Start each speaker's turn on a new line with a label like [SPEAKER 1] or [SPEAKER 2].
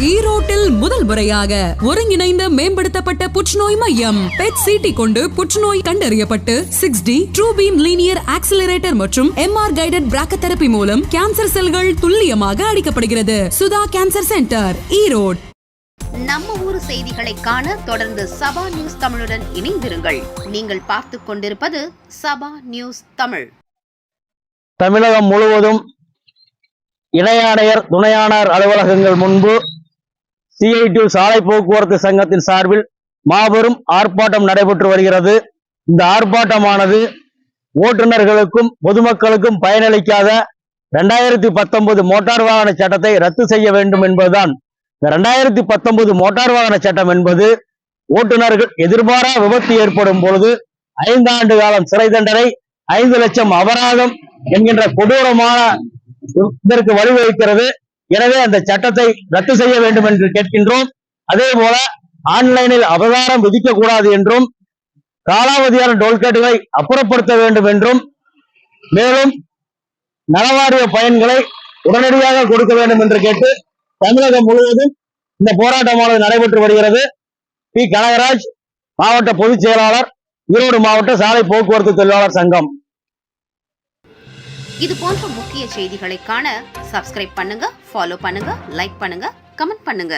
[SPEAKER 1] ஈரோட்டில் முதல் முறையாக ஒருங்கிணைந்த மேம்படுத்தப்பட்ட புற்றுநோய் மையம் பெட் சிடி கொண்டு புற்றுநோய் கண்டறியப்பட்டு 6D true beam linear accelerator மற்றும் MR கைடட் பிராக்கோதெரபி மூலம் கேன்சர் செல்கள் துல்லியமாக அழிக்கப்படுகிறது. Sudha cancer centre, Erode.
[SPEAKER 2] நம்ம ஊர் செய்திகளை காண தொடர்ந்து சபா நியூஸ் தமிழுடன் இணைந்திருங்கள். நீங்கள் பார்த்து கொண்டிருப்பது சபா நியூஸ் தமிழ்.
[SPEAKER 3] தமிழகம் முழுவதும் இணை ஆணையர், துணை ஆணையர் அலுவலகங்கள் முன்பு CITU சாலை போக்குவரத்து சங்கத்தின் சார்பில் மாபெரும் ஆர்ப்பாட்டம் நடைபெற்று வருகிறது. இந்த ஆர்ப்பாட்டமானது ஓட்டுநர்களுக்கும் பொதுமக்களுக்கும் பயனளிக்காத 2019 மோட்டார் வாகன சட்டத்தை ரத்து செய்ய வேண்டும் என்பதுதான். இந்த 2019 மோட்டார் வாகன சட்டம் என்பது ஓட்டுநர்கள் எதிர்பாரா விபத்து ஏற்படும் பொழுது 5 ஆண்டு காலம் சிறை தண்டனை, 5 லட்சம் அபராதம் என்கின்ற கொடூரமான இதற்கு வழிவகுக்கிறது. எனவே அந்த சட்டத்தை ரத்து செய்ய வேண்டும் என்று கேட்கின்றோம். அதே போல ஆன்லைனில் அபராதம் விதிக்க கூடாது என்றும், காலாவதியான டோல்கேட்டுகளை அப்புறப்படுத்த வேண்டும் என்றும், மேலும் நலவாரிய பயன்களை உடனடியாக கொடுக்க வேண்டும் என்று கேட்டு தமிழகம் முழுவதும் இந்த போராட்டமானது நடைபெற்று வருகிறது. பி. கனகராஜ், மாவட்ட பொதுச் செயலாளர், ஈரோடு மாவட்ட சாலை போக்குவரத்து தொழிலாளர் சங்கம்.
[SPEAKER 2] இது போன்ற முக்கிய செய்திகளை காண சப்ஸ்கிரைப் பண்ணுங்க, ஃபாலோ பண்ணுங்க, லைக் பண்ணுங்க, கமெண்ட் பண்ணுங்க.